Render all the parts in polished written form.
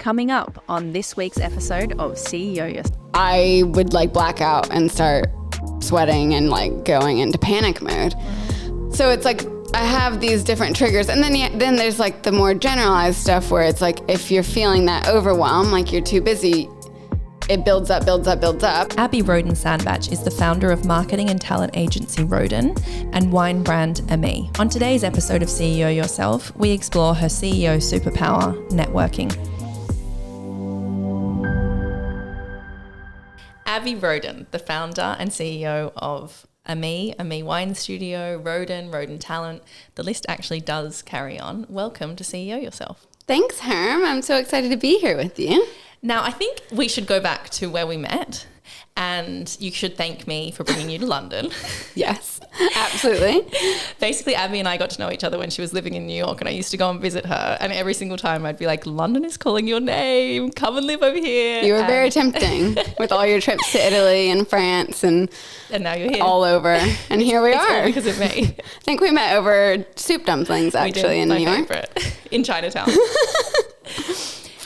Coming up on this week's episode of CEO Yourself. I would like black out and start sweating and like going into panic mode. So it's like I have these different triggers, and then there's like the more generalized stuff where it's like if you're feeling that overwhelm, like you're too busy, it builds up. Abbie Roden Sandbach is the founder of marketing and talent agency Roden and wine brand Abbie. On today's episode of CEO Yourself, we explore her CEO superpower, networking. Abbie Roden, the founder and CEO of Abbie Wine Studio, Roden Talent. The list actually does carry on. Welcome to CEO Yourself. Thanks, Herm. I'm so excited to be here with you. Now, I think we should go back to where we met, and you should thank me for bringing you to London. Yes, absolutely. Basically, Abbie and I got to know each other when she was living in New York, and I used to go and visit her, and every single time I'd be like, London is calling your name, come and live over here. You were very tempting with all your trips to Italy and France and now you're here. All over, and here we are. All because of me. I think we met over soup dumplings actually in New York. Favorite, in Chinatown.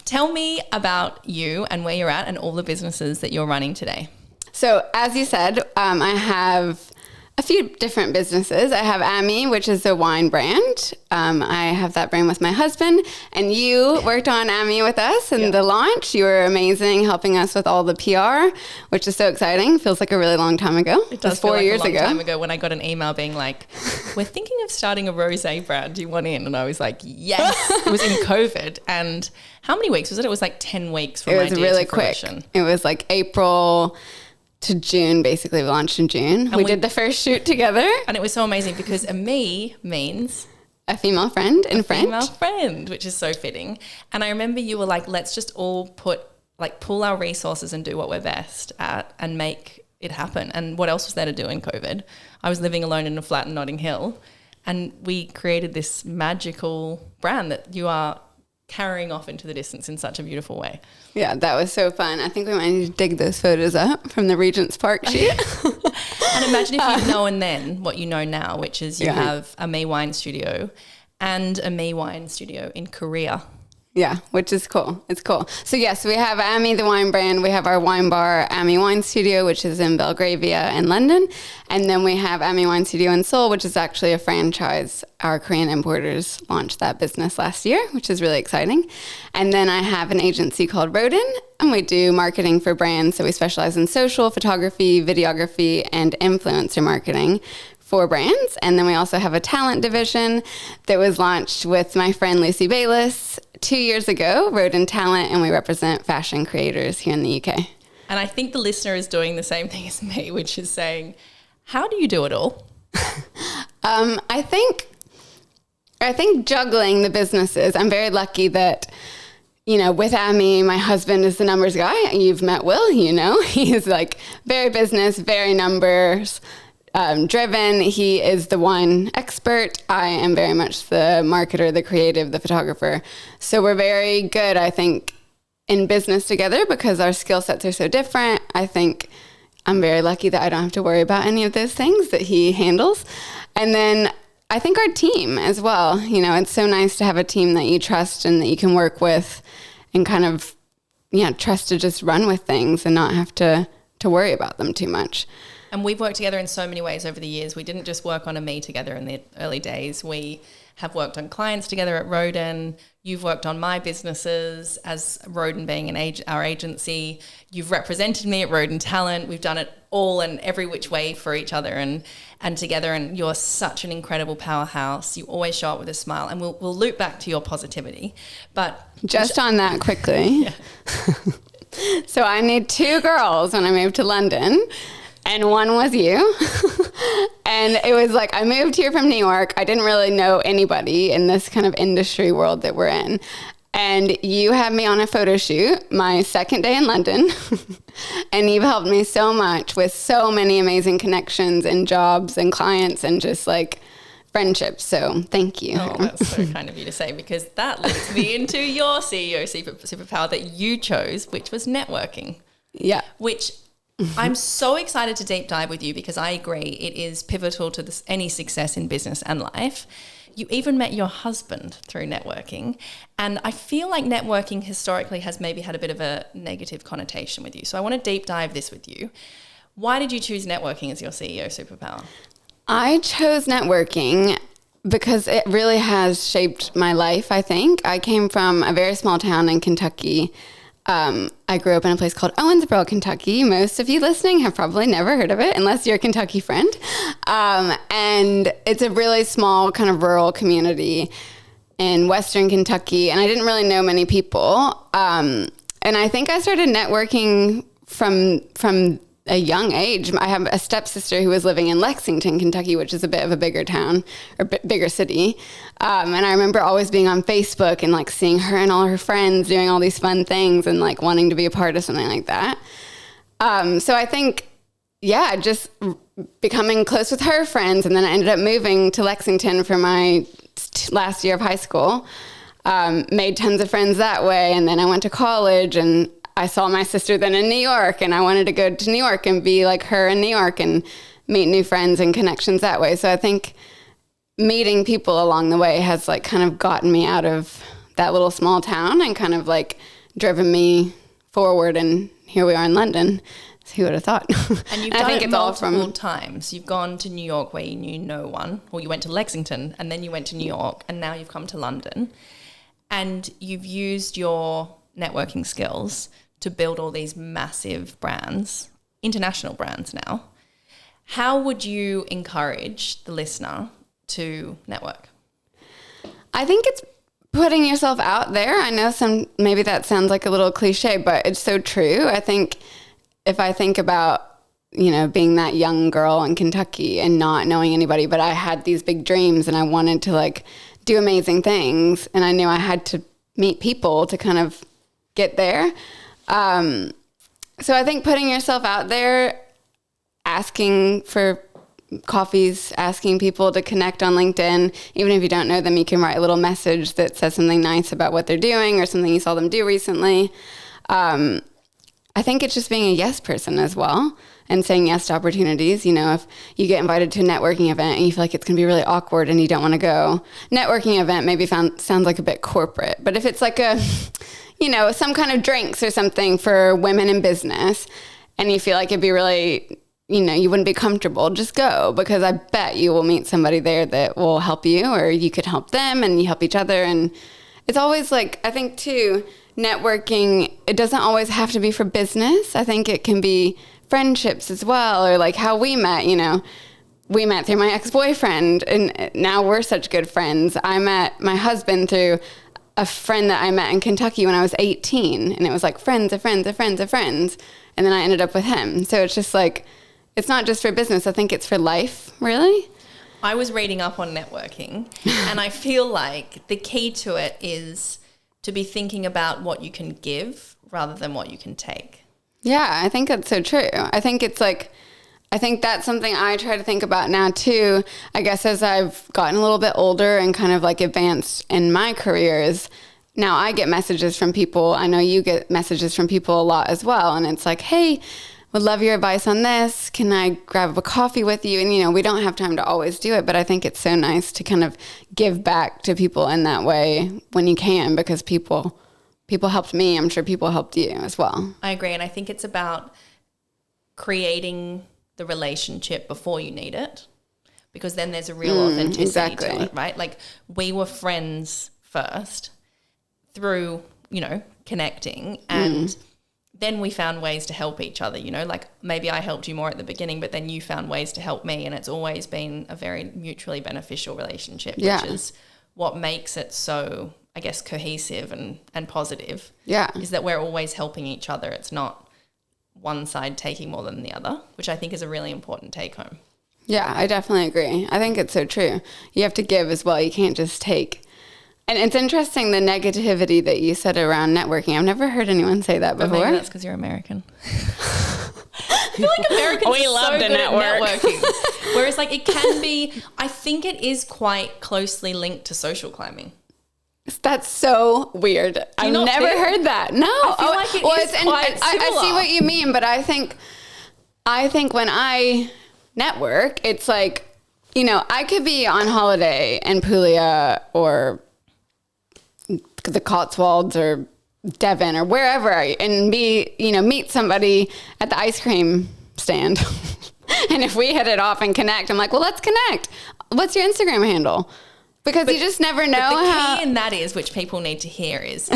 Tell me about you and where you're at and all the businesses that you're running today. So as you said, I have a few different businesses. I have Abbie, which is a wine brand. I have that brand with my husband, and you worked on Abbie with us in the launch. You were amazing helping us with all the PR, which is so exciting. Feels like a really long time ago. It does feel like a long time ago when I got an email being like, we're thinking of starting a rosé brand. Do you want in? And I was like, yes. It was in COVID. And how many weeks was it? It was like 10 weeks from idea to fruition. It was really quick. It was like April to June, basically. We launched in June. And we did the first shoot together. And it was so amazing because Abbie means a female friend in French. Female friend, which is so fitting. And I remember you were like, let's just all pull our resources and do what we're best at and make it happen. And what else was there to do in COVID? I was living alone in a flat in Notting Hill, and we created this magical brand that you are carrying off into the distance in such a beautiful way. Yeah, that was so fun. I think we might need to dig those photos up from the Regent's Park shoot. And imagine if you'd known then what you know now, which is you have Abbie Wine Studio and Abbie Wine Studio in Korea. Yeah, which is cool. It's cool. So yes, we have Abbie, the wine brand. We have our wine bar, Abbie Wine Studio, which is in Belgravia in London. And then we have Abbie Wine Studio in Seoul, which is actually a franchise. Our Korean importers launched that business last year, which is really exciting. And then I have an agency called Roden, and we do marketing for brands. So we specialize in social, photography, videography, and influencer marketing for brands. And then we also have a talent division that was launched with my friend Lucy Bayliss 2 years ago, Roden Talent, and we represent fashion creators here in the UK. And I think the listener is doing the same thing as me, which is saying, how do you do it all? I think juggling the businesses, I'm very lucky that, you know, with Abbie, my husband is the numbers guy. You've met Will, you know, he's like very business, very numbers driven. He is the wine expert. I am very much the marketer, the creative, the photographer. So we're very good, I think, in business together because our skill sets are so different. I think I'm very lucky that I don't have to worry about any of those things that he handles. And then I think our team as well, you know, it's so nice to have a team that you trust and that you can work with and kind of, trust to just run with things and not have to worry about them too much. And we've worked together in so many ways over the years. We didn't just work on Abbie together in the early days. We have worked on clients together at Roden. You've worked on my businesses as Roden being our agency. You've represented me at Roden Talent. We've done it all and every which way for each other and together. And you're such an incredible powerhouse. You always show up with a smile. And we'll loop back to your positivity. But just on that quickly. Yeah. So I need 2 girls when I moved to London. And one was you. And it was like, I moved here from New York. I didn't really know anybody in this kind of industry world that we're in. And you had me on a photo shoot my second day in London. And you've helped me so much with so many amazing connections and jobs and clients and just like friendships. So thank you. Oh, that's so kind of you to say, because that leads me into your CEO superpower that you chose, which was networking. Yeah. Which I'm so excited to deep dive with you because I agree it is pivotal to any success in business and life. You even met your husband through networking. And I feel like networking historically has maybe had a bit of a negative connotation with you. So I want to deep dive this with you. Why did you choose networking as your CEO superpower? I chose networking because it really has shaped my life, I think. I came from a very small town in Kentucky. I grew up in a place called Owensboro, Kentucky. Most of you listening have probably never heard of it unless you're a Kentucky friend. And it's a really small kind of rural community in Western Kentucky. And I didn't really know many people. And I think I started networking from a young age. I have a stepsister who was living in Lexington, Kentucky, which is a bit of a bigger town or bigger city. And I remember always being on Facebook and like seeing her and all her friends doing all these fun things and like wanting to be a part of something like that. So I think, just becoming close with her friends. And then I ended up moving to Lexington for my last year of high school. Made tons of friends that way. And then I went to college and I saw my sister then in New York, and I wanted to go to New York and be like her in New York and meet new friends and connections that way. So I think meeting people along the way has like kind of gotten me out of that little small town and kind of like driven me forward. And here we are in London. So who would have thought? And you've done it multiple times. You've gone to New York where you knew no one, or you went to Lexington and then you went to New York, and now you've come to London, and you've used your networking skills to build all these massive brands, international brands now. How would you encourage the listener to network? I think it's putting yourself out there. I know maybe that sounds like a little cliche, but it's so true. I think if I think about, being that young girl in Kentucky and not knowing anybody, but I had these big dreams and I wanted to like do amazing things, and I knew I had to meet people to kind of get there. So I think putting yourself out there, asking for coffees, asking people to connect on LinkedIn, even if you don't know them, you can write a little message that says something nice about what they're doing or something you saw them do recently. I think it's just being a yes person as well and saying yes to opportunities. If you get invited to a networking event and you feel like it's going to be really awkward and you don't want to go, networking event maybe sounds like a bit corporate, but if it's like some kind of drinks or something for women in business, and you feel like it'd be really, you wouldn't be comfortable, just go, because I bet you will meet somebody there that will help you, or you could help them and you help each other. And it's always like, I think too, networking, it doesn't always have to be for business. I think it can be friendships as well, or like how we met, we met through my ex-boyfriend and now we're such good friends. I met my husband through a friend that I met in Kentucky when I was 18, and it was like friends of friends of friends of friends. And then I ended up with him. So it's just like, it's not just for business. I think it's for life, really. I was reading up on networking and I feel like the key to it is to be thinking about what you can give rather than what you can take. Yeah, I think that's so true. I think that's something I try to think about now too. I guess as I've gotten a little bit older and kind of like advanced in my careers, now I get messages from people. I know you get messages from people a lot as well. And it's like, hey, would love your advice on this. Can I grab a coffee with you? And, we don't have time to always do it, but I think it's so nice to kind of give back to people in that way when you can, because people helped me. I'm sure people helped you as well. I agree. And I think it's about creating the relationship before you need it, because then there's a real authenticity to it, right? Like we were friends first through, connecting, and then we found ways to help each other, like maybe I helped you more at the beginning, but then you found ways to help me, and it's always been a very mutually beneficial relationship, which is what makes it so, I guess, cohesive and positive. Yeah. Is that we're always helping each other. It's not one side taking more than the other, which I think is a really important take home. Yeah, I definitely agree. I think it's so true. You have to give as well. You can't just take. And it's interesting, the negativity that you said around networking. I've never heard anyone say that before. Maybe that's because you're American. I feel like Americans are so good at networking. Whereas like it can be, I think it is quite closely linked to social climbing. That's so weird. I've never heard that. No. I feel like it is quite similar. I see what you mean, but I think when I network, it's like you know, I could be on holiday in Puglia or the Cotswolds or Devon or wherever and meet somebody at the ice cream stand. And if we hit it off and connect, I'm like, well, let's connect. What's your Instagram handle? Because you just never know the key in that is, which people need to hear, is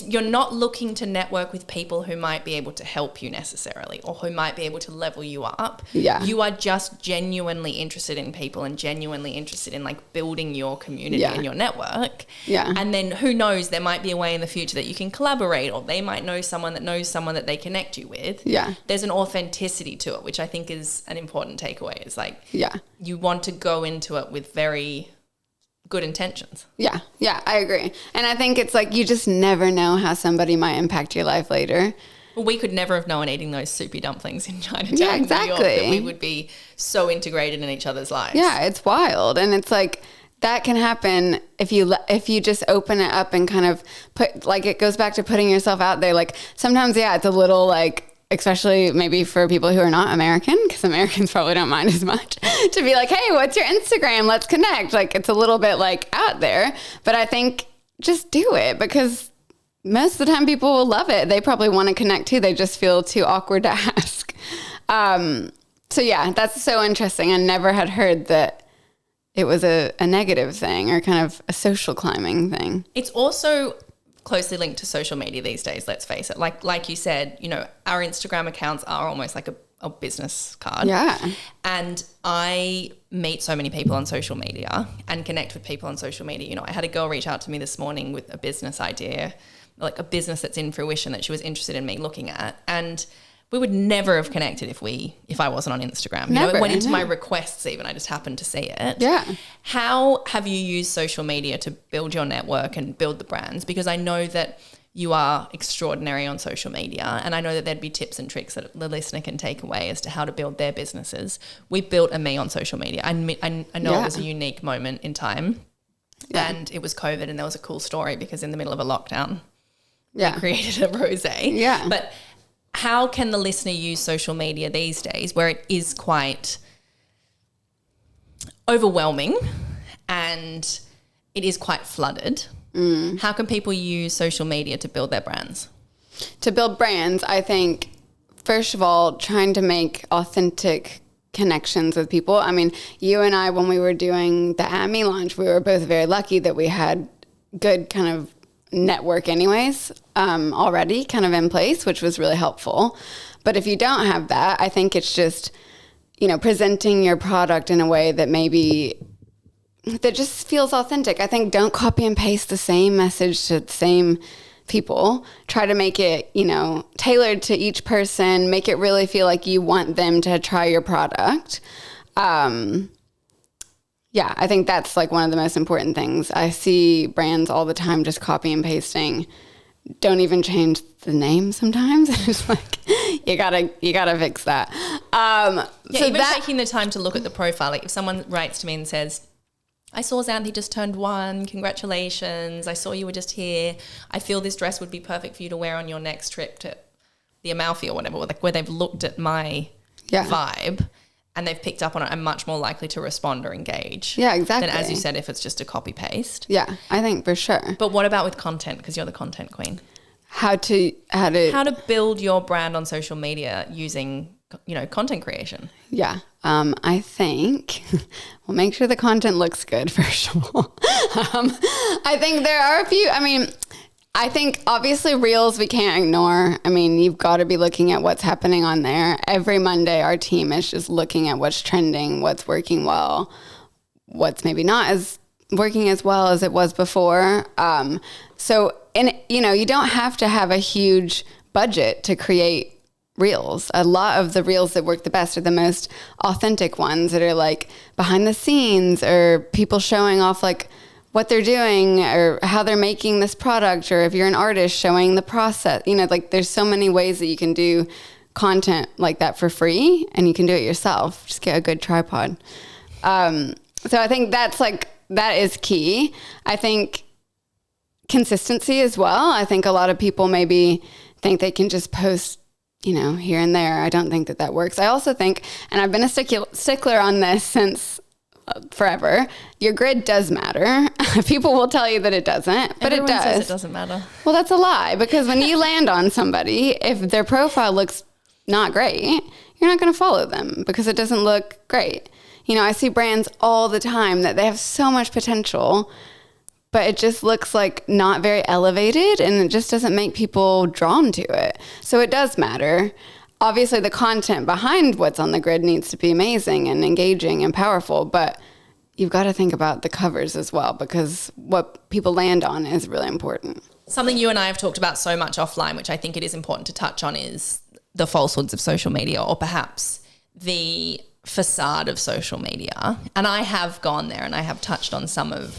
you're not looking to network with people who might be able to help you necessarily or who might be able to level you up. Yeah. You are just genuinely interested in people and genuinely interested in like building your community and your network. Yeah. And then who knows, there might be a way in the future that you can collaborate, or they might know someone that knows someone that they connect you with. Yeah. There's an authenticity to it, which I think is an important takeaway. Is like, yeah, you want to go into it with very good intentions. Yeah, I agree. And I think it's like you just never know how somebody might impact your life later. Well, we could never have known eating those soupy dumplings in Chinatown, Yeah, exactly. New York, that we would be so integrated in each other's lives. Yeah, it's wild. And it's like that can happen if you just open it up and kind of put, like, it goes back to putting yourself out there. Like sometimes, it's a little like, especially maybe for people who are not American, because Americans probably don't mind as much, to be like, hey, what's your Instagram? Let's connect. Like, it's a little bit like out there, but I think just do it, because most of the time people will love it. They probably want to connect too. They just feel too awkward to ask. So yeah, that's so interesting. I never had heard that it was a negative thing or kind of a social climbing thing. It's also closely linked to social media these days, let's face it. Like you said, you know, our Instagram accounts are almost like a business card. Yeah. And I meet so many people on social media and connect with people on social media. You know, I had a girl reach out to me this morning with a business idea, like a business that's in fruition that she was interested in me looking at. And we would never have connected if I wasn't on Instagram. You know, it went into my requests even. I just happened to see it. Yeah. How have you used social media to build your network and build the brands? Because I know that you are extraordinary on social media, and I know that there'd be tips and tricks that the listener can take away as to how to build their businesses. We built a me on social media. I know it was a unique moment in time, and it was COVID, and there was a cool story because in the middle of a lockdown, we created a rosé. Yeah. But how can the listener use social media these days where it is quite overwhelming and it is quite flooded? How can people use social media to build their brands? To build brands, I think, first of all, trying to make authentic connections with people. I mean, you and I, when we were doing the Abbie launch, we were both very lucky that we had good kind of network anyways, already kind of in place, which was really helpful. But if you don't have that, I think it's just, you know, presenting your product in a way that that just feels authentic. I think don't copy and paste the same message to the same people. Try to make it, you know, tailored to each person, make it really feel like you want them to try your product. Yeah, I think that's like one of the most important things. I see brands all the time just copy and pasting. Don't even change the name sometimes. It's like, you gotta fix that. So even taking the time to look at the profile. Like if someone writes to me and says, I saw Xanthi just turned 1. Congratulations. I saw you were just here. I feel this dress would be perfect for you to wear on your next trip to the Amalfi or whatever, like where they've looked at my vibe and they've picked up on it, I'm much more likely to respond or engage. Yeah, exactly. Than, as you said, if it's just a copy paste. Yeah, I think for sure. But what about with content? Because you're the content queen. How to build your brand on social media using, you know, content creation. Yeah. I think we'll make sure the content looks good, first of all. I think there are a few, I think obviously Reels we can't ignore. I mean, you've got to be looking at what's happening on there. Every Monday, our team is just looking at what's trending, what's working well, what's maybe not as working as well as it was before. You don't have to have a huge budget to create Reels. A lot of the Reels that work the best are the most authentic ones that are like behind the scenes or people showing off like what they're doing or how they're making this product, or if you're an artist showing the process. You know, like there's so many ways that you can do content like that for free, and you can do it yourself. Just get a good tripod. So I think that is key. I think consistency as well. I think a lot of people maybe think they can just post, you know, here and there. I don't think that works. I also think, and I've been a stickler on this since forever. Your grid does matter. People will tell you that it doesn't, but Everyone it does. says it doesn't matter. Well, that's a lie, because when you land on somebody, if their profile looks not great, you're not going to follow them because it doesn't look great. You know, I see brands all the time that they have so much potential, but it just looks like not very elevated, and it just doesn't make people drawn to it. So it does matter. Obviously, the content behind what's on the grid needs to be amazing and engaging and powerful, but you've got to think about the covers as well, because what people land on is really important. Something you and I have talked about so much offline, which I think it is important to touch on, is the falsehoods of social media, or perhaps the facade of social media. And I have gone there and I have touched on some of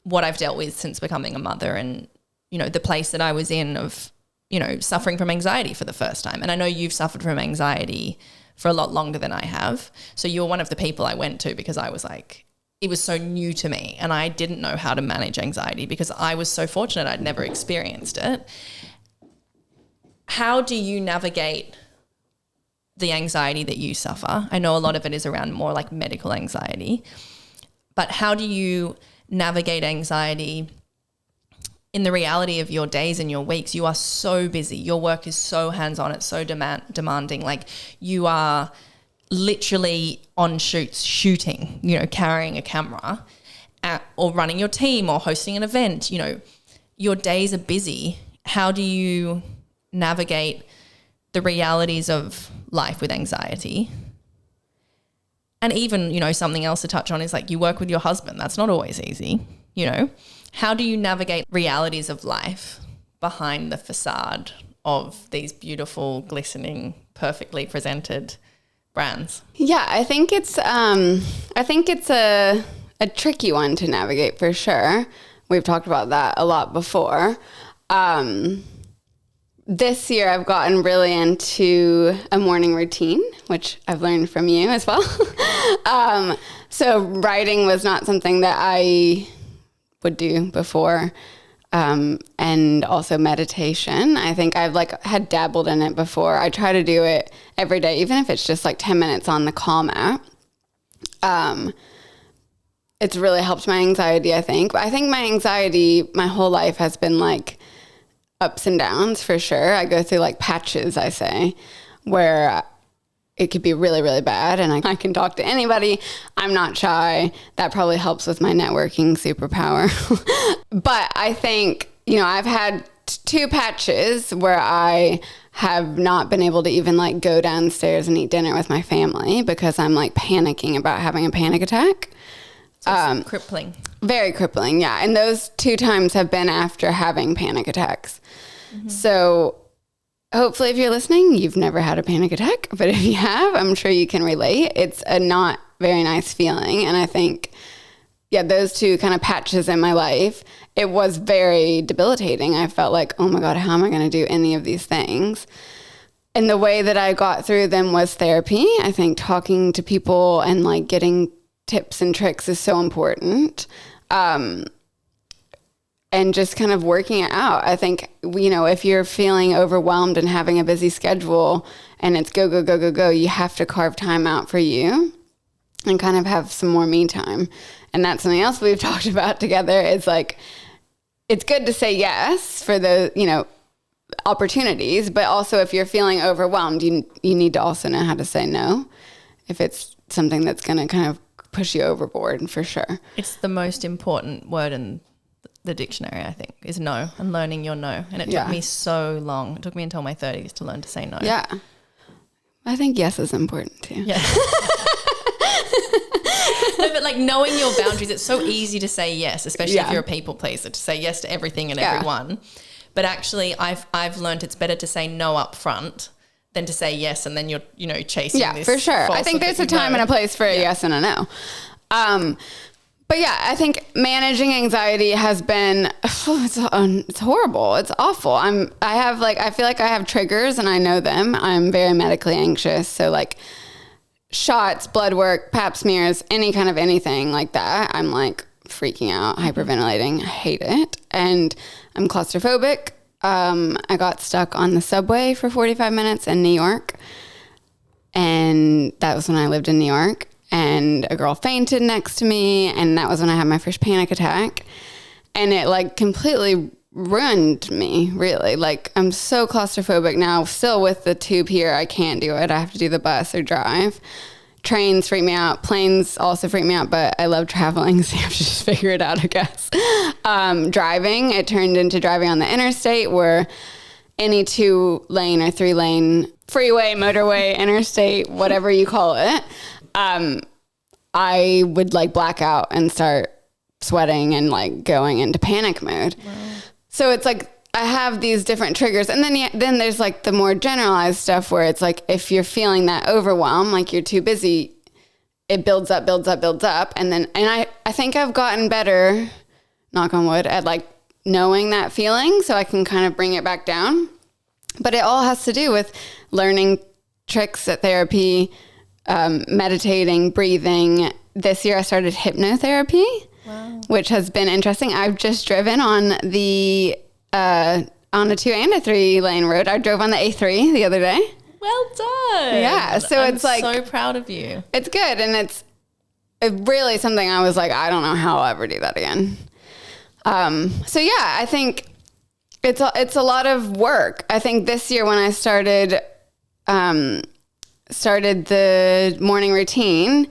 what I've dealt with since becoming a mother, and, you know, the place that I was in of, you know, suffering from anxiety for the first time. And I know you've suffered from anxiety for a lot longer than I have. So you're one of the people I went to because I was like, it was so new to me and I didn't know how to manage anxiety because I was so fortunate I'd never experienced it. How do you navigate the anxiety that you suffer? I know a lot of it is around more like medical anxiety, but how do you navigate anxiety in the reality of your days and your weeks? You are so busy. Your work is so hands-on. It's so demanding. Like, you are literally on shoots, shooting, you know, carrying a camera or running your team or hosting an event. You know, your days are busy. How do you navigate the realities of life with anxiety? And even, you know, something else to touch on is like, you work with your husband. That's not always easy, you know. How do you navigate realities of life behind the facade of these beautiful, glistening, perfectly presented brands? Yeah, I think it's a tricky one to navigate for sure. We've talked about that a lot before. This year I've gotten really into a morning routine, which I've learned from you as well. So writing was not something that I would do before. And also meditation. I think I've had dabbled in it before. I try to do it every day, even if it's just 10 minutes on the Calm app. It's really helped my anxiety, I think. But I think my anxiety my whole life has been ups and downs for sure. I go through patches, I say, where it could be really, really bad and I can talk to anybody. I'm not shy. That probably helps with my networking superpower. But I think, I've had 2 patches where I have not been able to even go downstairs and eat dinner with my family because I'm panicking about having a panic attack. So it's crippling. Very crippling, yeah. And those 2 times have been after having panic attacks. Mm-hmm. So hopefully if you're listening, you've never had a panic attack. But if you have, I'm sure you can relate. It's a not very nice feeling. And I think, those 2 kind of patches in my life, it was very debilitating. I felt like, oh my God, how am I going to do any of these things? And the way that I got through them was therapy. I think talking to people and getting tips and tricks is so important. And just kind of working it out. I think, if you're feeling overwhelmed and having a busy schedule and it's go, go, go, go, go, you have to carve time out for you and kind of have some more me time. And that's something else we've talked about together is it's good to say yes for the, opportunities, but also if you're feeling overwhelmed, you need to also know how to say no if it's something that's going to kind of push you overboard, for sure. It's the most important word in the dictionary, I think, is no, and learning your no. And it took me so long. It took me until my 30s to learn to say no. Yeah. I think yes is important too. Yeah. No, but knowing your boundaries, it's so easy to say yes, especially if you're a people pleaser, to say yes to everything and everyone. But actually I've learned it's better to say no up front than to say yes and then you're, chasing this. Yeah, for sure. I think there's a time and a place for a yes and a no. But I think managing anxiety has been, it's horrible. It's awful. I feel like I have triggers and I know them. I'm very medically anxious. So shots, blood work, pap smears, any kind of anything like that, I'm freaking out, hyperventilating. I hate it. And I'm claustrophobic. I got stuck on the subway for 45 minutes in New York. And that was when I lived in New York. and a girl fainted next to me. And that was when I had my first panic attack. And it like completely ruined me, really. Like, I'm so claustrophobic now. Still with the tube here, I can't do it. I have to do the bus or drive. Trains freak me out. Planes also freak me out, but I love traveling, so you have to just figure it out, I guess. Driving, it turned into driving on the interstate, where any 2-lane or 3-lane freeway, motorway, interstate, whatever you call it, I would like black out and start sweating and like going into panic mode. Wow. So it's like I have these different triggers. And then there's like the more generalized stuff where it's like if you're feeling that overwhelm, like you're too busy, it builds up. And I think I've gotten better, knock on wood, at like knowing that feeling so I can kind of bring it back down. But it all has to do with learning tricks at therapy, meditating, breathing. This year I started hypnotherapy. Wow. Which has been interesting. I've just driven on a 2 and a 3-lane road. I drove on the A3 the other day. Well done. Yeah. So I'm it's like, so proud of you. It's good. And it's really something I was like, I don't know how I'll ever do that again. So yeah, I think it's a lot of work. I think this year when I started the morning routine,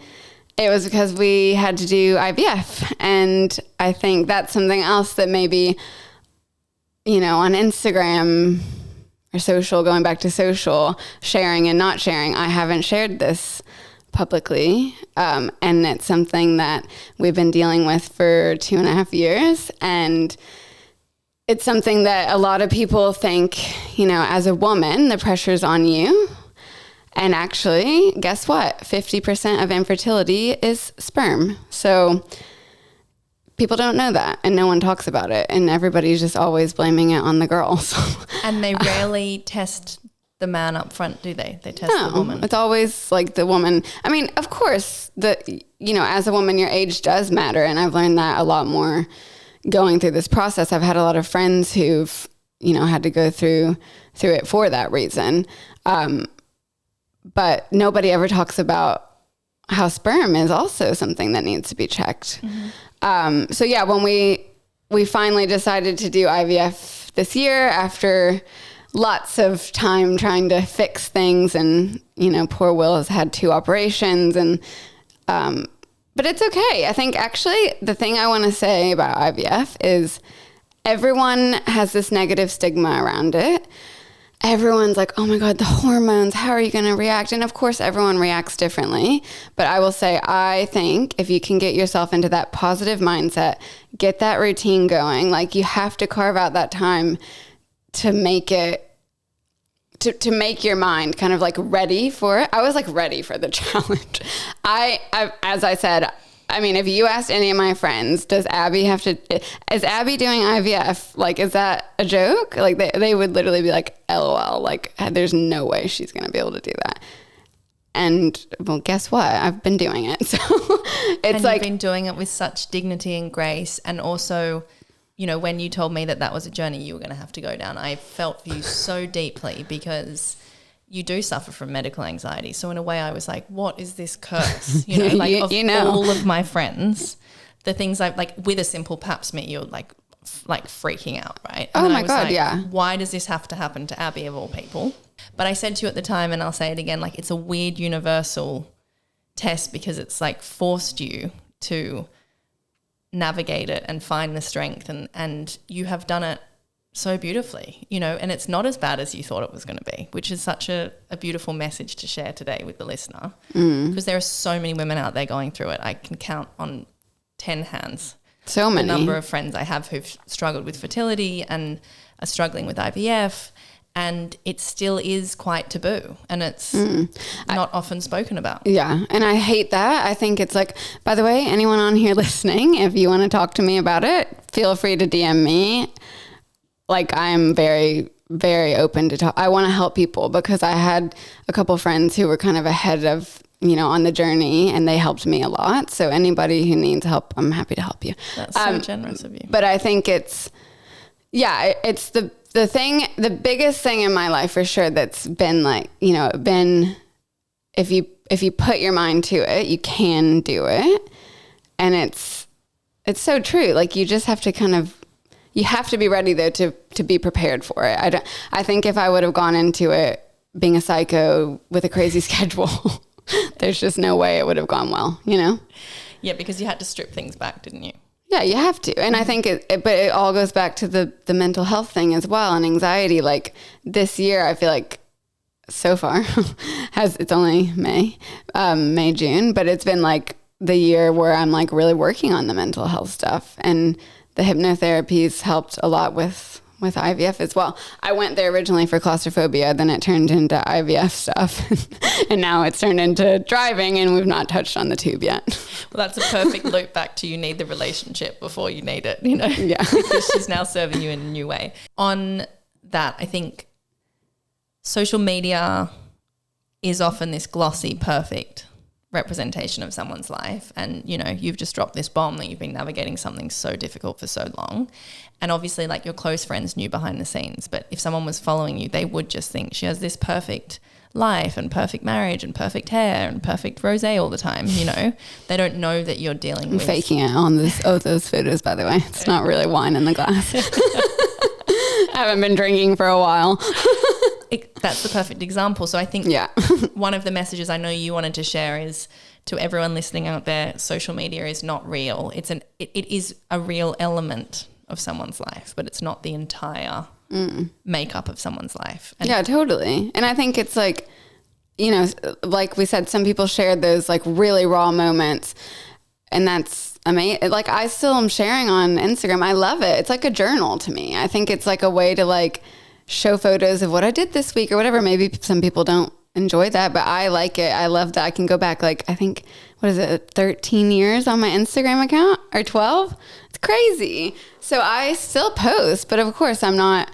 it was because we had to do IVF. And I think that's something else that maybe, on Instagram or social, going back to social, sharing and not sharing, I haven't shared this publicly. And it's something that we've been dealing with for 2.5 years. And it's something that a lot of people think, as a woman, the pressure's on you. And actually, guess what? 50% of infertility is sperm. So people don't know that, and no one talks about it, and everybody's just always blaming it on the girls. And they rarely test the man up front, do they? They test the woman. It's always like the woman. I mean, of course, as a woman, your age does matter, and I've learned that a lot more going through this process. I've had a lot of friends who've, had to go through it for that reason. But nobody ever talks about how sperm is also something that needs to be checked. Mm-hmm. So yeah, when we finally decided to do IVF this year after lots of time trying to fix things, and, poor Will has had 2 operations, and, but it's okay. I think actually the thing I want to say about IVF is everyone has this negative stigma around it. Everyone's like, oh my God, the hormones, how are you going to react? And of course, everyone reacts differently. But I will say, I think if you can get yourself into that positive mindset, get that routine going, like you have to carve out that time to make it, to make your mind kind of like ready for it. I was like ready for the challenge. I as I said, I mean, if you asked any of my friends, is Abbie doing IVF? Like, is that a joke? Like, they would literally be like, LOL, like, there's no way she's going to be able to do that. And, well, guess what? I've been doing it. So it's like, you've been doing it with such dignity and grace. And also, when you told me that was a journey you were going to have to go down, I felt for you so deeply, because you do suffer from medical anxiety. So in a way I was like, what is this curse? All of my friends, the things I've like with a simple pap smear, you're like freaking out, right? And my God, yeah. Why does this have to happen to Abbie of all people? But I said to you at the time, and I'll say it again, like it's a weird universal test, because it's like forced you to navigate it and find the strength, and you have done it so beautifully, and it's not as bad as you thought it was going to be, which is such a beautiful message to share today with the listener, because there are so many women out there going through it. I can count on 10 hands so many. The number of friends I have who've struggled with fertility and are struggling with IVF, and it still is quite taboo, and it's not often spoken about. Yeah, and I hate that. I think it's like, by the way, anyone on here listening, if you want to talk to me about it, feel free to DM me. Like, I'm very, very open to talk. I want to help people, because I had a couple friends who were kind of ahead of, on the journey, and they helped me a lot. So anybody who needs help, I'm happy to help you. That's so generous of you. But I think it's the biggest thing in my life for sure that's been like, if you put your mind to it, you can do it. And it's so true. Like you just have to you have to be ready though to be prepared for it. I think if I would have gone into it being a psycho with a crazy schedule, there's just no way it would have gone well, you know? Yeah, because you had to strip things back, didn't you? Yeah, you have to. And I think but it all goes back to the mental health thing as well, and anxiety. Like this year, I feel like so far it's only May, June, but it's been like the year where I'm like really working on the mental health stuff, and the hypnotherapies helped a lot with IVF as well. I went there originally for claustrophobia, then it turned into IVF stuff, and now it's turned into driving, and we've not touched on the tube yet. Well, that's a perfect loop back to you need the relationship before you need it, you know? Yeah. Because she's now serving you in a new way. On that, I think social media is often this glossy, perfect representation of someone's life. And, you know, you've just dropped this bomb that you've been navigating something so difficult for so long. And obviously, like, your close friends knew behind the scenes. But if someone was following you, they would just think she has this perfect life and perfect marriage and perfect hair and perfect rosé all the time, you know? They don't know that you're dealing with... faking it on those photos, by the way. It's not really wine in the glass. I haven't been drinking for a while. That's the perfect example. So I think one of the messages I know you wanted to share is to everyone listening out there, social media is not real. It is a real element of someone's life, but it's not the entire makeup of someone's life. And yeah, totally. And I think it's like, you know, like we said, some people shared those like really raw moments, and that's amazing. Like I still am sharing on Instagram. I love it. It's like a journal to me. I think it's like a way to like show photos of what I did this week or whatever. Maybe some people don't enjoy that, but I like it. I love that. I can go back like, I think, 13 years on my Instagram account, or 12? It's crazy. So I still post, but of course I'm not.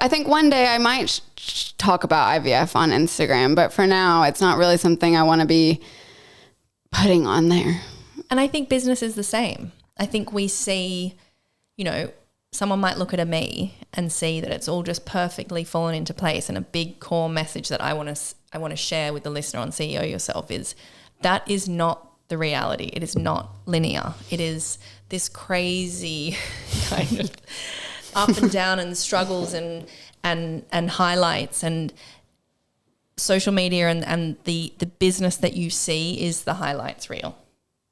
I think one day I might talk about IVF on Instagram, but for now it's not really something I want to be putting on there. And I think business is the same. I think we see, you know, someone might look at me and see that it's all just perfectly fallen into place. And a big core message that I want to share with the listener on CEO Yourself is that is not the reality. It is not linear. It is this crazy kind of up and down and struggles and highlights, and social media and the business that you see is the highlights reel.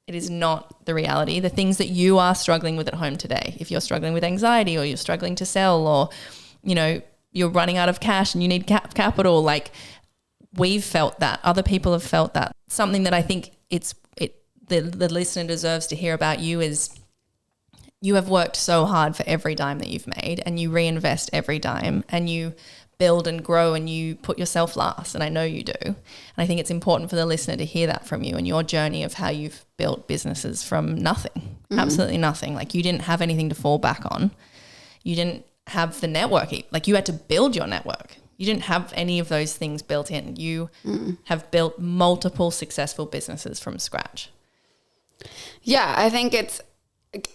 It is not the reality. The things that you are struggling with at home today, if you're struggling with anxiety or you're struggling to sell, or, you know, you're running out of cash and you need capital, like we've felt that. Other people have felt that. Something that I think the listener deserves to hear about you is you have worked so hard for every dime that you've made, and you reinvest every dime, and you build and grow, and you put yourself last. And I know you do. And I think it's important for the listener to hear that from you and your journey of how you've built businesses from nothing, absolutely nothing. Like you didn't have anything to fall back on. You didn't have the network. Like you had to build your network. You didn't have any of those things built in. You have built multiple successful businesses from scratch. Yeah, I think it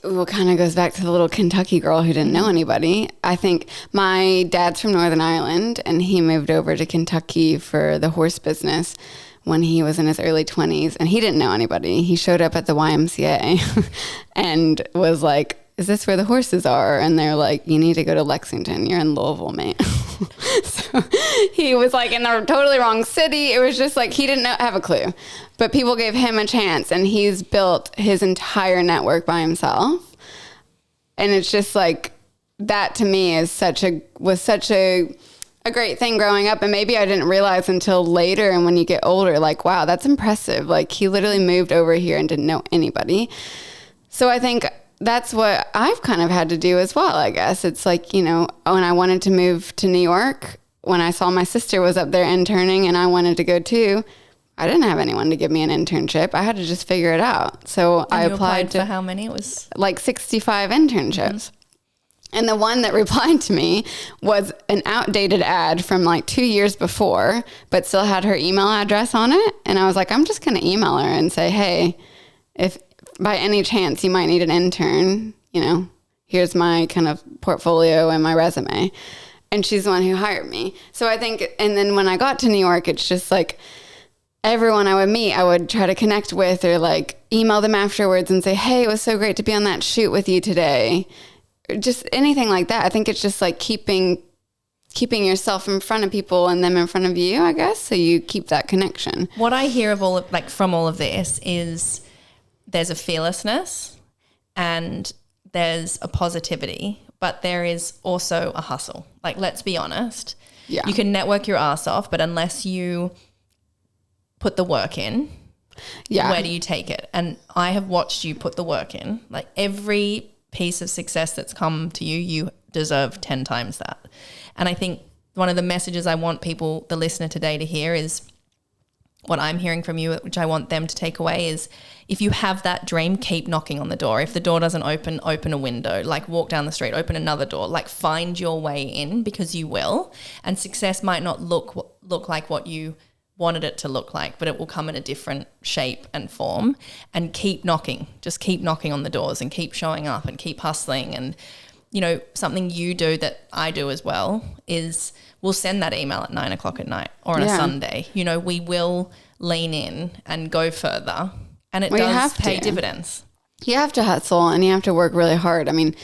kind of goes back to the little Kentucky girl who didn't know anybody. I think my dad's from Northern Ireland, and he moved over to Kentucky for the horse business when he was in his early 20s, and he didn't know anybody. He showed up at the YMCA and was like, "Is this where the horses are?" And they're like, "You need to go to Lexington. You're in Louisville, mate." So he was like in the totally wrong city. It was just like he didn't have a clue. But people gave him a chance, and he's built his entire network by himself. And it's just like that to me was such a great thing growing up. And maybe I didn't realize until later, and when you get older, like, wow, that's impressive. Like he literally moved over here and didn't know anybody. So I think that's what I've kind of had to do as well, I guess. It's like, you know, when I wanted to move to New York, when I saw my sister was up there interning and I wanted to go too, I didn't have anyone to give me an internship. I had to just figure it out. So I applied for how many? It was like 65 internships. And the one that replied to me was an outdated ad from like 2 years before, but still had her email address on it. And I was like, I'm just going to email her and say, hey, if by any chance you might need an intern, you know, here's my kind of portfolio and my resume. And she's the one who hired me. So I think, and then when I got to New York, it's just like everyone I would meet, I would try to connect with or like email them afterwards and say, hey, it was so great to be on that shoot with you today. Just anything like that. I think it's just like keeping yourself in front of people and them in front of you, I guess. So you keep that connection. What I hear from all of this is there's a fearlessness and there's a positivity, but there is also a hustle. Like, let's be honest. Yeah. You can network your ass off, but unless you put the work in, where do you take it? And I have watched you put the work in. Like, every piece of success that's come to you, you deserve 10 times that. And I think one of the messages I want people, the listener today, to hear is what I'm hearing from you, which I want them to take away, is if you have that dream, keep knocking on the door. If the door doesn't open a window, like walk down the street, open another door, like find your way in, because you will. And success might not look like what you wanted it to look like, but it will come in a different shape and form. And keep knocking, just keep knocking on the doors and keep showing up and keep hustling. And, you know, something you do that I do as well is we'll send that email at 9 o'clock at night or on a Sunday. You know, we will lean in and go further, and it does pay dividends. You have to hustle and you have to work really hard. I mean,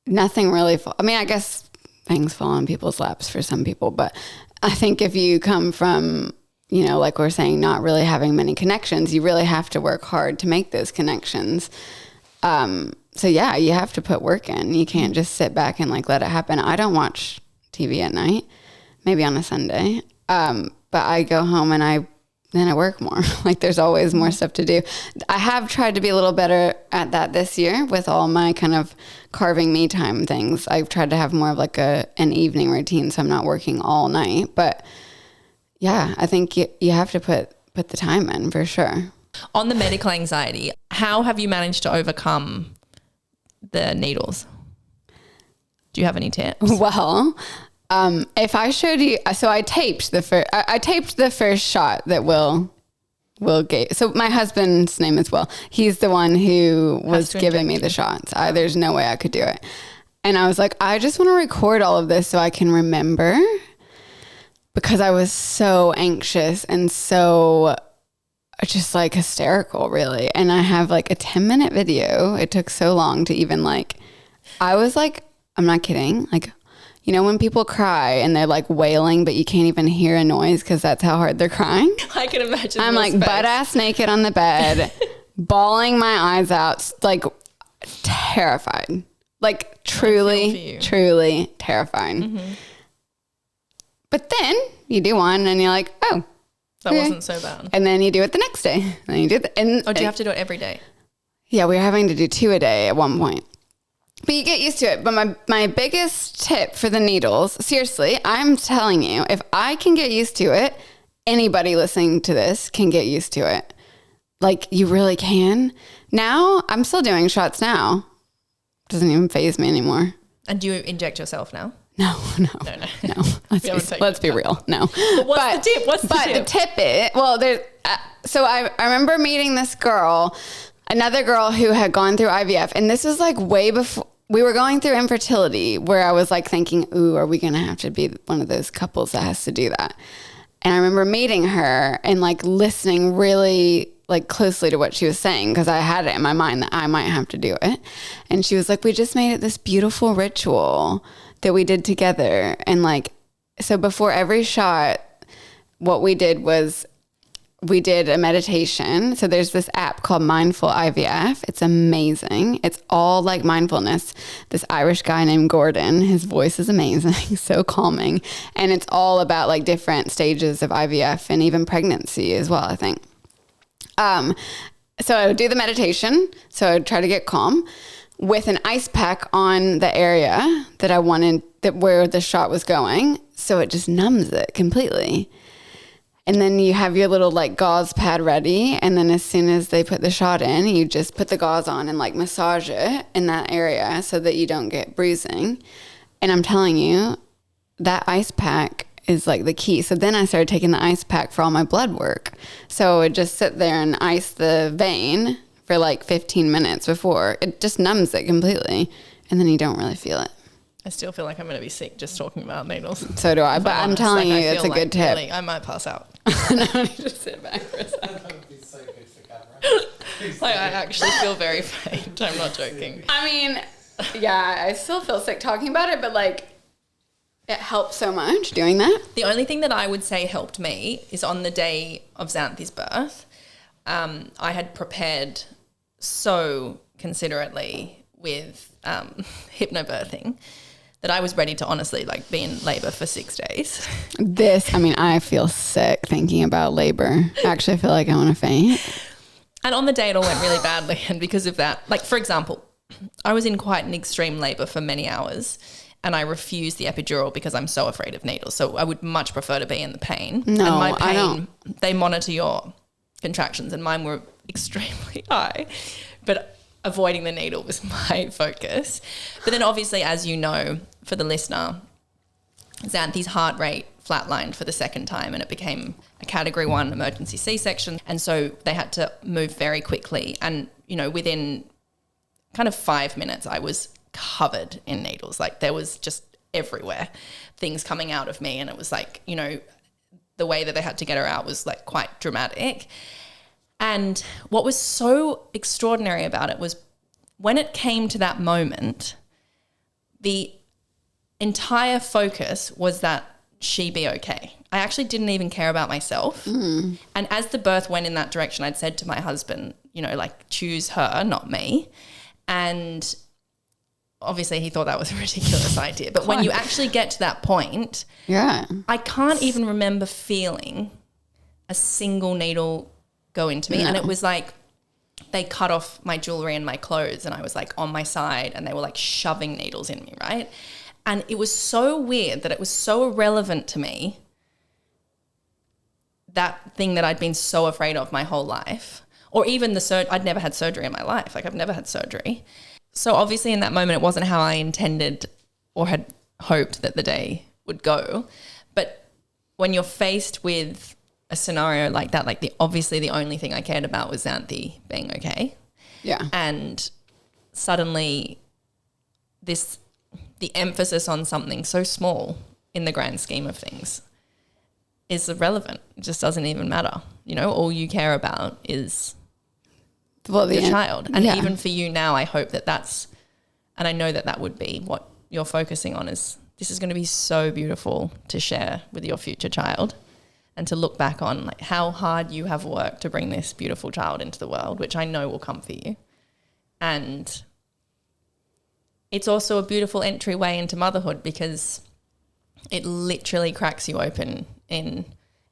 nothing really, I guess things fall on people's laps for some people, but I think if you come from, you know, like we're saying, not really having many connections, you really have to work hard to make those connections. So yeah, you have to put work in. You can't just sit back and like let it happen. I don't watch TV at night, maybe on a Sunday. But I go home and then I work more. Like, there's always more stuff to do. I have tried to be a little better at that this year with all my kind of carving me time things. I've tried to have more of like an evening routine, so I'm not working all night. But yeah, I think you have to put the time in for sure. On the medical anxiety, how have you managed to overcome the needles? Do you have any tips? Well, if I showed you, so I taped the first shot that Will gave. So my husband's name is Will. He's the one who was giving me the shots. There's no way I could do it. And I was like, I just want to record all of this so I can remember, because I was so anxious and so just like hysterical, really. And I have like a 10-minute video. It took so long to even like, I was like, I'm not kidding. Like, you know, when people cry and they're like wailing, but you can't even hear a noise because that's how hard they're crying. I can imagine. I'm like butt ass naked on the bed, bawling my eyes out, like terrified, like truly terrified. Mm-hmm. But then you do one and you're like, oh, that wasn't so bad. And then you do it the next day. And then you do it. Do you have to do it every day? Yeah, we were having to do 2 a day at one point. But you get used to it. But my biggest tip for the needles, seriously, I'm telling you, if I can get used to it, anybody listening to this can get used to it. Like, you really can. Now, I'm still doing shots now. Doesn't even faze me anymore. And do you inject yourself now? No. Let's be real. No. But what's the tip? But the tip is, well, so I remember meeting this girl, another girl who had gone through IVF. And this was like way before we were going through infertility, where I was like thinking, ooh, are we going to have to be one of those couples that has to do that? And I remember meeting her and like listening really like closely to what she was saying, because I had it in my mind that I might have to do it. And she was like, we just made it this beautiful ritual that we did together. And like, so before every shot, what we did was we did a meditation. So there's this app called Mindful IVF. It's amazing. It's all like mindfulness. This Irish guy named Gordon, his voice is amazing, so calming. And it's all about like different stages of IVF and even pregnancy as well, I think. So I would do the meditation. So I would try to get calm with an ice pack on the area that I wanted, that where the shot was going. So it just numbs it completely. And then you have your little like gauze pad ready. And then as soon as they put the shot in, you just put the gauze on and like massage it in that area so that you don't get bruising. And I'm telling you, that ice pack is like the key. So then I started taking the ice pack for all my blood work. So I would just sit there and ice the vein for like 15 minutes before. It just numbs it completely. And then you don't really feel it. I still feel like I'm going to be sick just talking about needles. So do I. But I'm telling you, it's a good tip. Really, I might pass out. No, I need to sit back for a second. Like, I actually feel very faint. I'm not joking. I mean, yeah, I still feel sick talking about it, but like it helps so much doing that. The only thing that I would say helped me is on the day of Xanthi's birth, I had prepared so considerately with hypnobirthing that I was ready to honestly like be in labor for 6 days. I feel sick thinking about labor. Actually, I feel like I want to faint. And on the day it all went really badly. And because of that, like for example, I was in quite an extreme labor for many hours and I refused the epidural because I'm so afraid of needles. So I would much prefer to be in the pain. No, and my I don't. They monitor your contractions and mine were extremely high. But avoiding the needle was my focus. But then obviously, as you know, for the listener, Xanthi's heart rate flatlined for the second time and it became a category 1 emergency C-section. And so they had to move very quickly. And, you know, within kind of 5 minutes, I was covered in needles. Like there was just everywhere things coming out of me. And it was like, you know, the way that they had to get her out was like quite dramatic. And what was so extraordinary about it was when it came to that moment, the entire focus was that she be okay. I actually didn't even care about myself. And as the birth went in that direction, I'd said to my husband, you know, like choose her, not me. And obviously he thought that was a ridiculous idea. But when you actually get to that point, yeah, I can't even remember feeling a single needle go into me. No. And it was like they cut off my jewelry and my clothes and I was like on my side and they were like shoving needles in me, right? And it was so weird that it was so irrelevant to me, that thing that I'd been so afraid of my whole life, or even I'd never had surgery in my life. Like I've never had surgery. So obviously in that moment, it wasn't how I intended or had hoped that the day would go. But when you're faced with a scenario like that, like obviously the only thing I cared about was Xanthi being okay. Yeah. And suddenly the emphasis on something so small in the grand scheme of things is irrelevant. It just doesn't even matter. You know, all you care about is your child. And even for you now, I hope and I know that would be what you're focusing on is this is going to be so beautiful to share with your future child and to look back on like how hard you have worked to bring this beautiful child into the world, which I know will come for you. And it's also a beautiful entryway into motherhood because it literally cracks you open in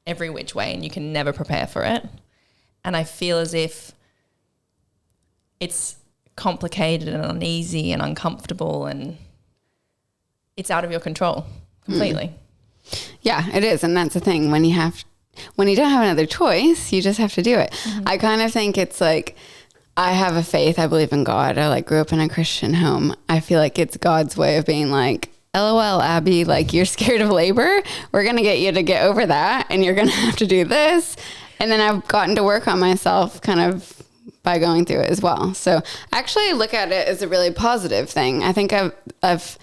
every which way and you can never prepare for it. And I feel as if it's complicated and uneasy and uncomfortable and it's out of your control completely. Yeah, it is. And that's the thing. When you don't have another choice, you just have to do it. Mm-hmm. I kind of think it's like, I have a faith. I believe in God. I like grew up in a Christian home. I feel like it's God's way of being like, LOL, Abbie, like you're scared of labor. We're going to get you to get over that. And you're going to have to do this. And then I've gotten to work on myself kind of by going through it as well. So actually look at it as a really positive thing. I think I've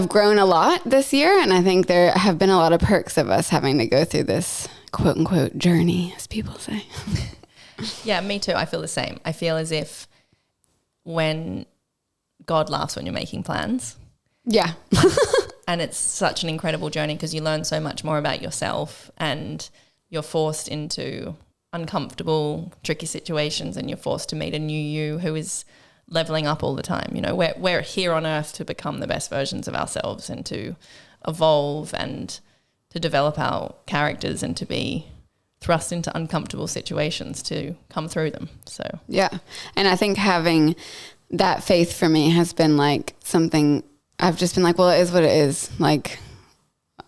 grown a lot this year. And I think there have been a lot of perks of us having to go through this quote unquote journey, as people say. Yeah, me too. I feel the same. I feel as if when God laughs when you're making plans. Yeah. And it's such an incredible journey because you learn so much more about yourself and you're forced into uncomfortable, tricky situations and you're forced to meet a new you who is leveling up all the time. You know, we're here on earth to become the best versions of ourselves and to evolve and to develop our characters and to be thrust into uncomfortable situations to come through them. So yeah. And I think having that faith for me has been like something I've just been like, well, it is what it is. Like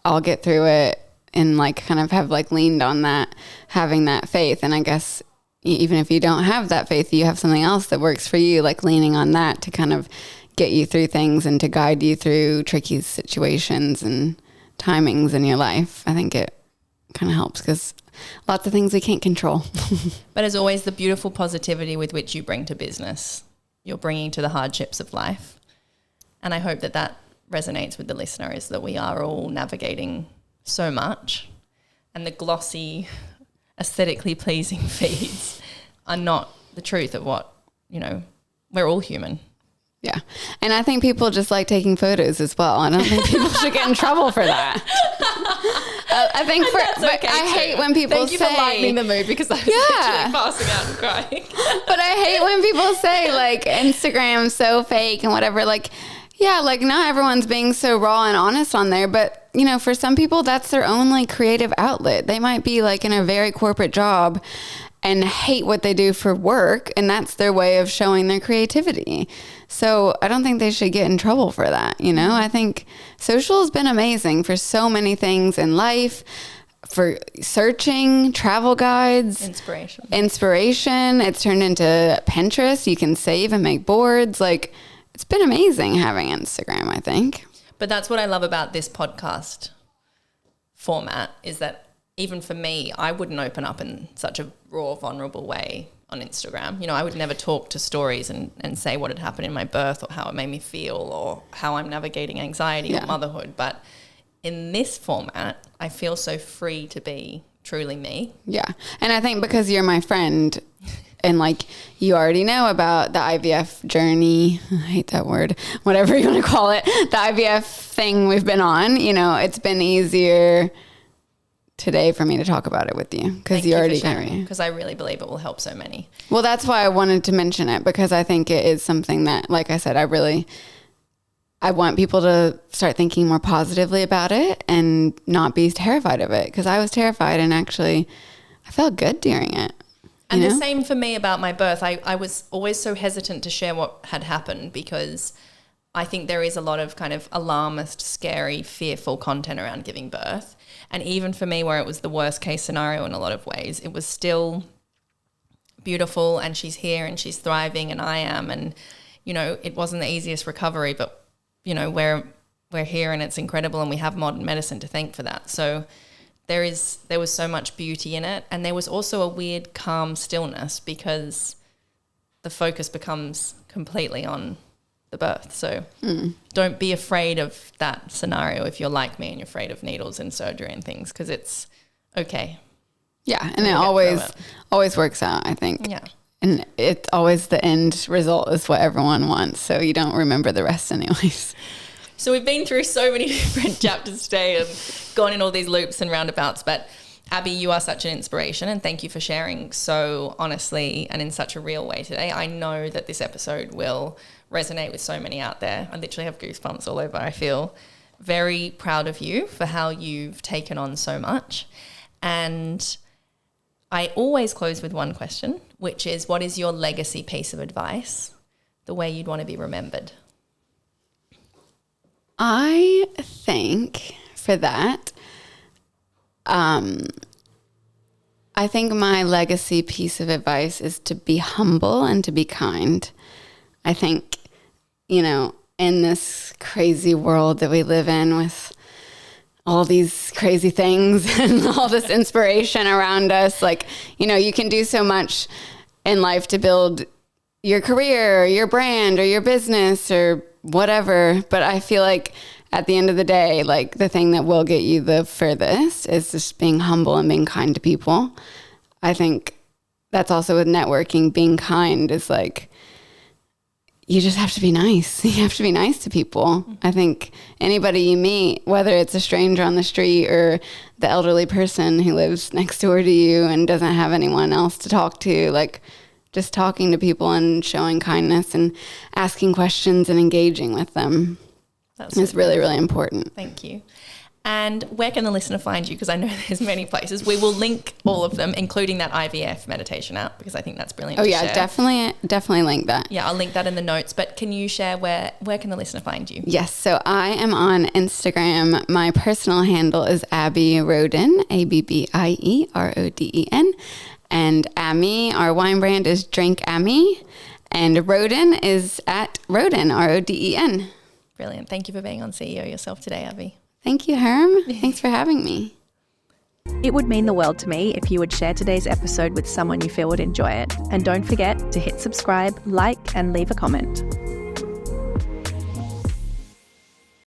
I'll get through it and like kind of have like leaned on that, having that faith. And I guess even if you don't have that faith, you have something else that works for you, like leaning on that to kind of get you through things and to guide you through tricky situations and timings in your life. I think it kind of helps because lots of things we can't control. But as always, the beautiful positivity with which you bring to business, you're bringing to the hardships of life. And I hope that resonates with the listener is that we are all navigating so much, and the glossy, aesthetically pleasing feeds are not the truth of what, we're all human. Yeah. And I think people just like taking photos as well. I don't think people should get in trouble for that. I think okay I hate when people Thank you for lightening the mood, because I was literally passing out and crying. But I hate when people say like Instagram's so fake and whatever. Like, yeah, like not everyone's being so raw and honest on there, but for some people that's their own like creative outlet. They might be like in a very corporate job and hate what they do for work, and that's their way of showing their creativity. So I don't think they should get in trouble for that. I think social has been amazing for so many things in life, for searching, travel guides, inspiration. It's turned into Pinterest. You can save and make boards. Like, it's been amazing having Instagram, I think. But that's what I love about this podcast format, is that even for me, I wouldn't open up in such a raw, vulnerable way on Instagram. I would never talk to stories and say what had happened in my birth, or how it made me feel, or how I'm navigating anxiety or motherhood. But in this format, I feel so free to be truly me. Yeah. And I think because you're my friend and like you already know about the IVF journey, I hate that word, whatever you want to call it, the IVF thing we've been on, it's been easier today for me to talk about it with you, because you already sharing, because I really believe it will help so many. Well, that's why I wanted to mention it, because I think it is something that, like I said, I want people to start thinking more positively about it and not be terrified of it, because I was terrified and actually I felt good during it. And the same for me about my birth. I was always so hesitant to share what had happened, because I think there is a lot of kind of alarmist, scary, fearful content around giving birth. And even for me, where it was the worst case scenario in a lot of ways, it was still beautiful, and she's here and she's thriving, and I am. And, it wasn't the easiest recovery, but, we're here and it's incredible, and we have modern medicine to thank for that. So there was so much beauty in it. And there was also a weird calm stillness, because the focus becomes completely on the birth. So don't be afraid of that scenario if you're like me and you're afraid of needles and surgery and things, because it's okay. Yeah. And it always works out, I think. Yeah. And it's always the end result is what everyone wants. So you don't remember the rest anyways. So we've been through so many different chapters today and gone in all these loops and roundabouts, but Abbie, you are such an inspiration, and thank you for sharing so honestly and in such a real way today. I know that this episode will resonate with so many out there. I literally have goosebumps all over. I feel very proud of you for how you've taken on so much. And I always close with one question, which is, what is your legacy piece of advice, the way you'd want to be remembered? I think for that, I think my legacy piece of advice is to be humble and to be kind. I think, in this crazy world that we live in with all these crazy things and all this inspiration around us, like, you can do so much in life to build your career or your brand or your business or whatever. But I feel like at the end of the day, like the thing that will get you the furthest is just being humble and being kind to people. I think that's also with networking. Being kind is like, you just have to be nice. You have to be nice to people. I think anybody you meet, whether it's a stranger on the street or the elderly person who lives next door to you and doesn't have anyone else to talk to, like just talking to people and showing kindness and asking questions and engaging with them is really, really important. Thank you. And where can the listener find you? Because I know there's many places. We will link all of them, including that IVF meditation app, because I think that's brilliant. Oh yeah, definitely link that. Yeah, I'll link that in the notes. But can you share where can the listener find you? Yes, so I am on Instagram. My personal handle is Abbie Roden, AbbieRoden. And Ammie, our wine brand, is Drink Ammie. And Roden is at Roden, Roden. Brilliant. Thank you for being on CEO Yourself today, Abbie. Thank you, Herm. Thanks for having me. It would mean the world to me if you would share today's episode with someone you feel would enjoy it. And don't forget to hit subscribe, like, and leave a comment.